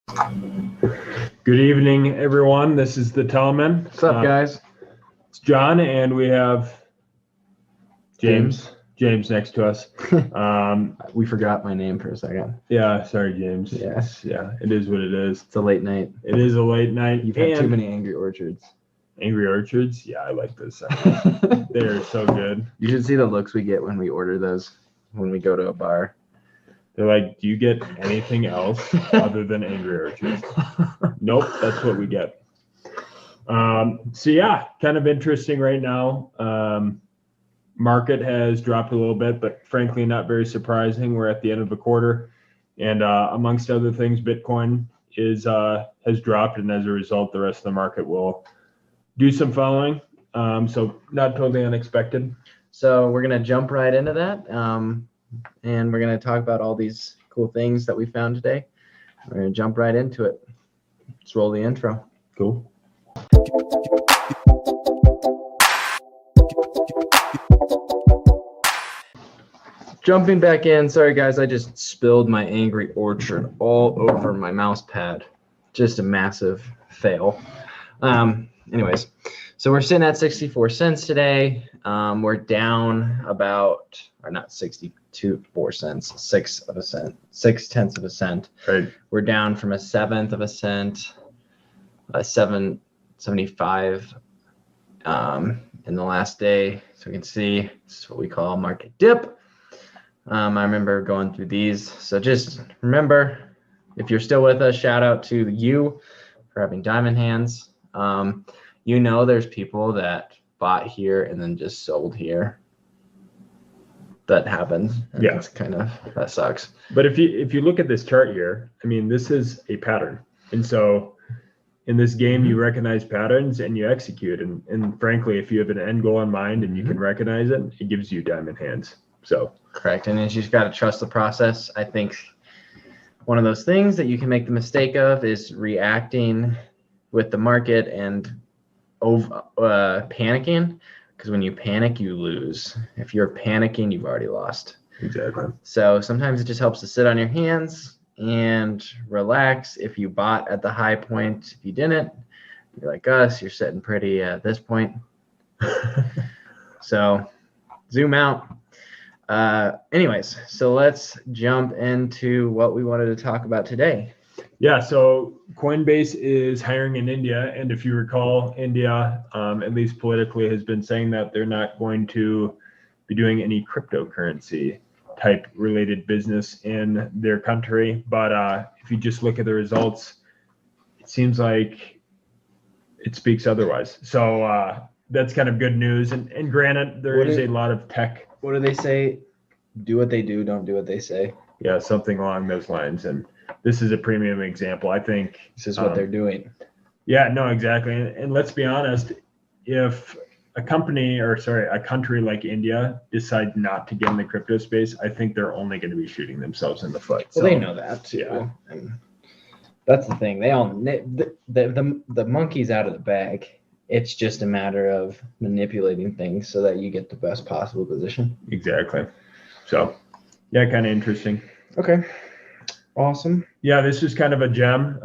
Good evening, everyone. This is the Tellman. What's up, guys? It's John, and we have James next to us. We forgot my name for a second. Yeah, sorry, James. Yes. Yeah, it is what it is. It's a late night. It is a late night. You've had too many Angry Orchards. Angry Orchards? Yeah, I like those. They are so good. You should see the looks we get when we order those when we go to a bar. They're like, do you get anything else other than Angry Orchards? Nope, that's what we get. So yeah, kind of interesting right now. Market has dropped a little bit, but frankly, not very surprising. We're at the end of the quarter, and amongst other things, Bitcoin has dropped, and as a result, the rest of the market will do some following. So not totally unexpected. So we're gonna jump right into that, and we're gonna talk about all these cool things that we found today. We're gonna jump right into it. Let's roll the intro. Cool. Jumping back in. Sorry, guys, I just spilled my Angry Orchard all over my mouse pad. Just a massive fail. Anyways, so we're sitting at 64 cents today. We're down about, or not 62 cents, 6/10 of a cent. Right. We're down from 1/7 of a cent, 7.75 in the last day. So we can see this is what we call a market dip. I remember going through these. So just remember, if you're still with us, shout out to you for having diamond hands. There's people that bought here and then just sold here. That happens. Yeah. It's that sucks. But if you look at this chart here, I mean, this is a pattern. And so in this game, you recognize patterns and you execute. And frankly, if you have an end goal in mind and you can recognize it, it gives you diamond hands. So correct. And you just got to trust the process. I think one of those things that you can make the mistake of is reacting with the market and panicking, because when you panic, you lose. If you're panicking, you've already lost. Exactly. So sometimes it just helps to sit on your hands and relax. If you bought at the high point, if you didn't, you're like us, you're sitting pretty at this point. So zoom out. Anyways, so let's jump into what we wanted to talk about today. Yeah, so Coinbase is hiring in India, and if you recall, India, at least politically, has been saying that they're not going to be doing any cryptocurrency type related business in their country. But if you just look at the results, it seems like it speaks otherwise. So that's kind of good news. And granted, there is a lot of tech. What do they say? Do what they do, don't do what they say. Yeah, something along those lines. And this is a premium example. I think this is what they're doing. Yeah, no, exactly. And let's be honest, if a country like India decides not to get in the crypto space, I think they're only going to be shooting themselves in the foot. Well, they know that too. Yeah. And that's the thing. They all the monkey's out of the bag. It's just a matter of manipulating things so that you get the best possible position. Exactly. So, yeah, kind of interesting. Okay. Awesome. Yeah, this is kind of a gem.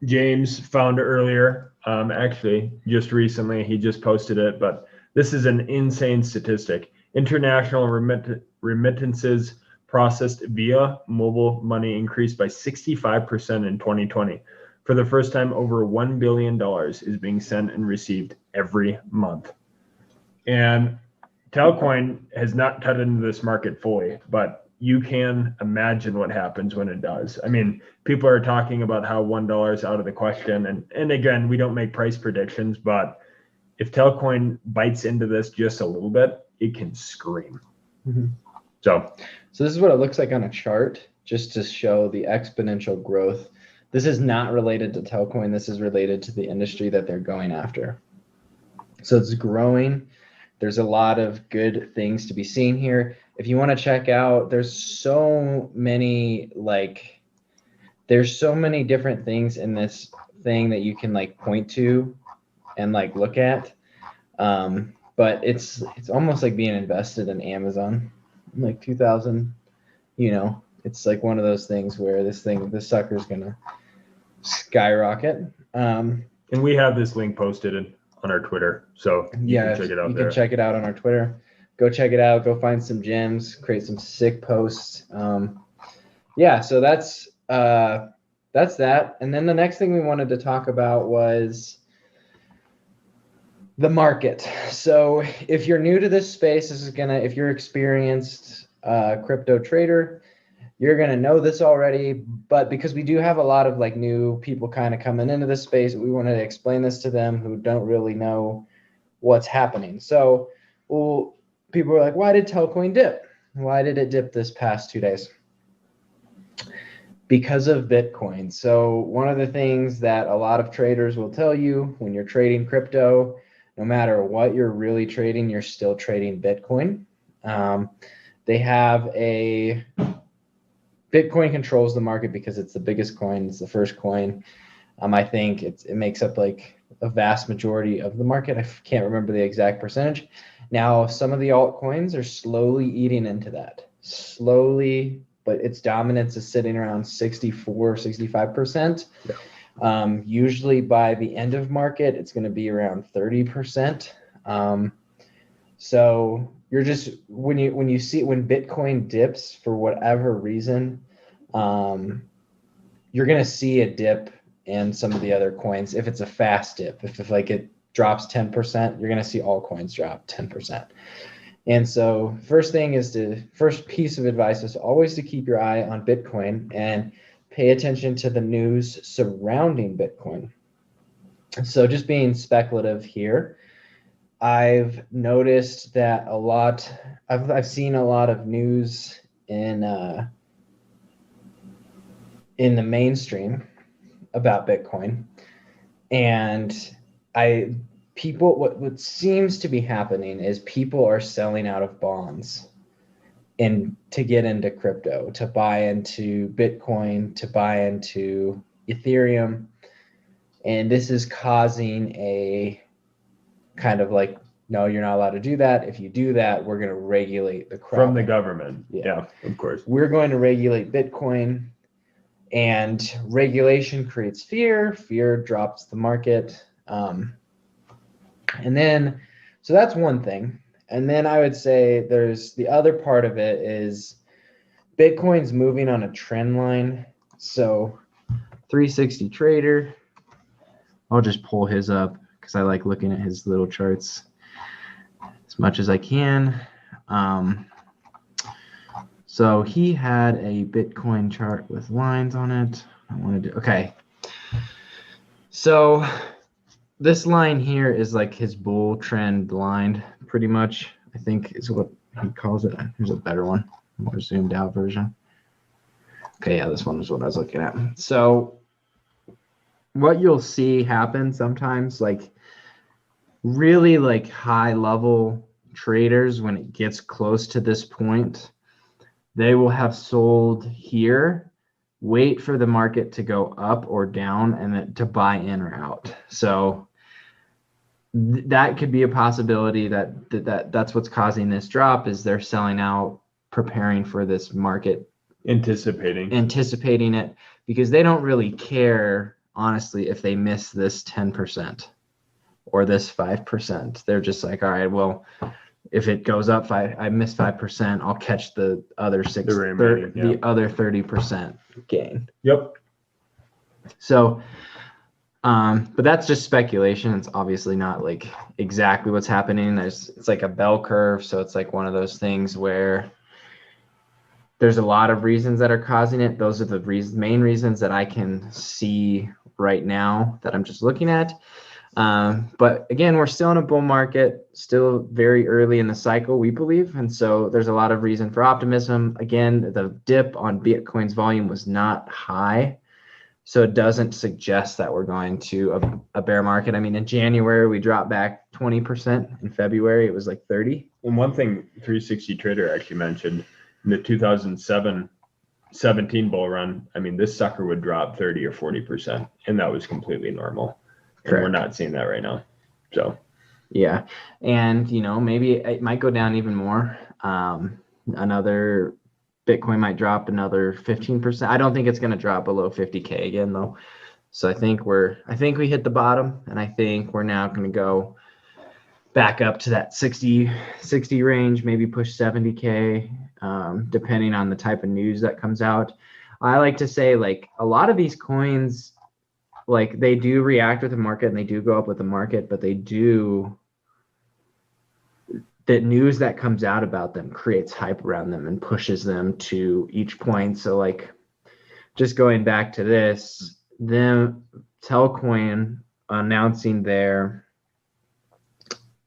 James found it earlier. Actually, just recently, he just posted it, but this is an insane statistic. International remittances processed via mobile money increased by 65% in 2020. For the first time, over $1 billion is being sent and received every month. And Telcoin has not touched into this market fully, but you can imagine what happens when it does. I mean, people are talking about how $1 is out of the question. And again, we don't make price predictions, but if Telcoin bites into this just a little bit, it can scream. Mm-hmm. So this is what it looks like on a chart, just to show the exponential growth. This is not related to Telcoin. This is related to the industry that they're going after. So it's growing. There's a lot of good things to be seen here. If you want to check out, there's so many different things in this thing that you can point to and look at. But it's almost like being invested in Amazon, 2000. It's like one of those things where this sucker's gonna skyrocket. And we have this link posted on our Twitter, so you can check it out you there. can check it out on our Twitter. Go check it out. Go find some gems. Create some sick posts. So that's that. And then the next thing we wanted to talk about was the market. So if you're new to this space, if you're experienced crypto trader, you're gonna know this already. But because we do have a lot of like new people kind of coming into this space, we wanted to explain this to them who don't really know what's happening. So, people were like, why did Telcoin dip? Why did it dip this past 2 days? Because of Bitcoin. So one of the things that a lot of traders will tell you when you're trading crypto, no matter what you're really trading, you're still trading Bitcoin. They have Bitcoin controls the market because it's the biggest coin. It's the first coin. I think it makes up like a vast majority of the market. I can't remember the exact percentage. Now, some of the altcoins are slowly eating into that. Slowly, but its dominance is sitting around 64, 65%. Yeah. Usually by the end of market, it's going to be around 30%. So you're just, when Bitcoin dips for whatever reason, you're going to see a dip in some of the other coins. If it's a fast dip, if like it drops 10%, you're going to see all coins drop 10%. And so first piece of advice is always to keep your eye on Bitcoin and pay attention to the news surrounding Bitcoin. So just being speculative here, I've noticed that I've seen a lot of news in the mainstream about Bitcoin, and what seems to be happening is people are selling out of bonds and to get into crypto, to buy into Bitcoin, to buy into Ethereum. And this is causing a kind of like, no, you're not allowed to do that. If you do that, we're going to regulate the crap from the government. Yeah, of course. We're going to regulate Bitcoin, and regulation creates fear. Fear drops the market. And then, so that's one thing. And then I would say there's the other part of it is Bitcoin's moving on a trend line. So 360 Trader, I'll just pull his up because I like looking at his little charts as much as I can. So he had a Bitcoin chart with lines on it. Okay. So this line here is like his bull trend line, pretty much, I think is what he calls it. Here's a better one, more zoomed out version. Okay, yeah, this one is what I was looking at. So what you'll see happen sometimes, like really like high level traders, when it gets close to this point, they will have sold here, wait for the market to go up or down, and then to buy in or out. So that could be a possibility that's what's causing this drop, is they're selling out, preparing for this market, anticipating it, because they don't really care, honestly, if they miss this 10% or this 5%. They're just like, all right, well, if it goes up I miss 5%, I'll catch the other the other 30% gain. Yep. So but that's just speculation. It's obviously not like exactly what's happening. It's like a bell curve, so it's like one of those things where there's a lot of reasons that are causing it. Those are the main reasons that I can see right now that I'm just looking at. But again, we're still in a bull market, still very early in the cycle, we believe. And so there's a lot of reason for optimism. Again, the dip on Bitcoin's volume was not high, so it doesn't suggest that we're going to a bear market. I mean, in January, we dropped back 20%. In February, it was like 30. And one thing 360 Trader actually mentioned, in the 2017 bull run, I mean, this sucker would drop 30 or 40%, and that was completely normal. And we're not seeing that right now. So, yeah. And, maybe it might go down even more. Another Bitcoin might drop another 15%. I don't think it's going to drop below 50K again, though. So I think we hit the bottom, and I think we're now going to go back up to that 60 range, maybe push 70K, depending on the type of news that comes out. I like to say, like, a lot of these coins, like, they do react with the market and they do go up with the market, but the news that comes out about them creates hype around them and pushes them to each point. So, like, just going back to this, them Telcoin announcing their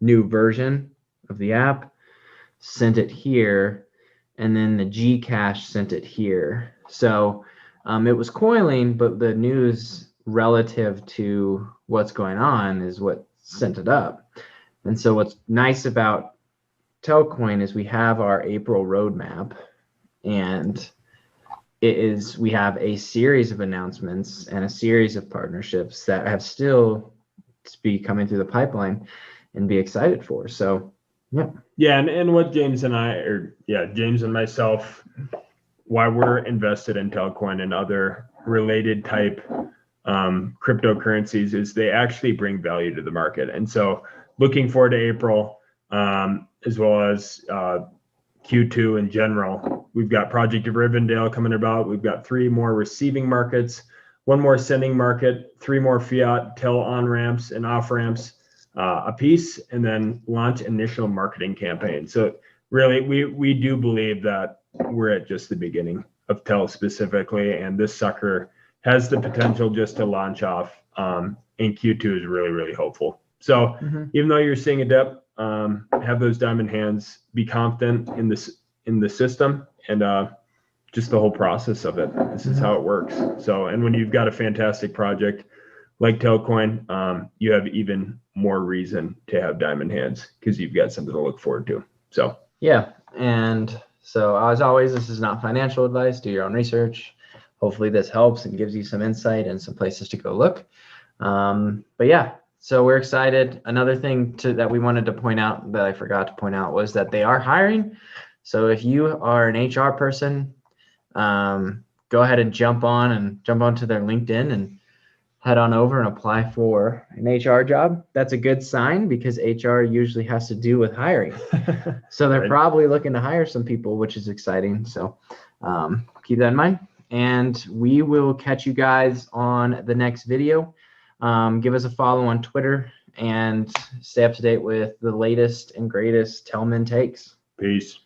new version of the app sent it here, and then the Gcash sent it here. So it was coiling, but the news relative to what's going on is what sent it up. And so what's nice about Telcoin is we have our April roadmap, and we have a series of announcements and a series of partnerships that have still to be coming through the pipeline and be excited for. So, yeah. Yeah. And what James and myself, why we're invested in Telcoin and other related type cryptocurrencies is they actually bring value to the market. And so looking forward to April, as well as Q2 in general. We've got Project of Rivendell coming about. We've got 3 more receiving markets, 1 more sending market, 3 more fiat Tel on ramps and off ramps a piece, and then launch initial marketing campaign. So really, we do believe that we're at just the beginning of Tel specifically, and this sucker has the potential just to launch off. And Q2 is really, really hopeful. So even though you're seeing a dip, have those diamond hands, be confident in the system, and just the whole process of it. This is how it works. So, and when you've got a fantastic project like Telcoin, you have even more reason to have diamond hands because you've got something to look forward to. So yeah, and so as always, this is not financial advice. Do your own research. Hopefully this helps and gives you some insight and some places to go look. But yeah, so we're excited. Another thing that we wanted to point out that I forgot to point out was that they are hiring. So if you are an HR person, go ahead and jump onto their LinkedIn and head on over and apply for an HR job. That's a good sign because HR usually has to do with hiring. So they're probably looking to hire some people, which is exciting. So keep that in mind. And we will catch you guys on the next video. Give us a follow on Twitter and stay up to date with the latest and greatest Telman takes. Peace.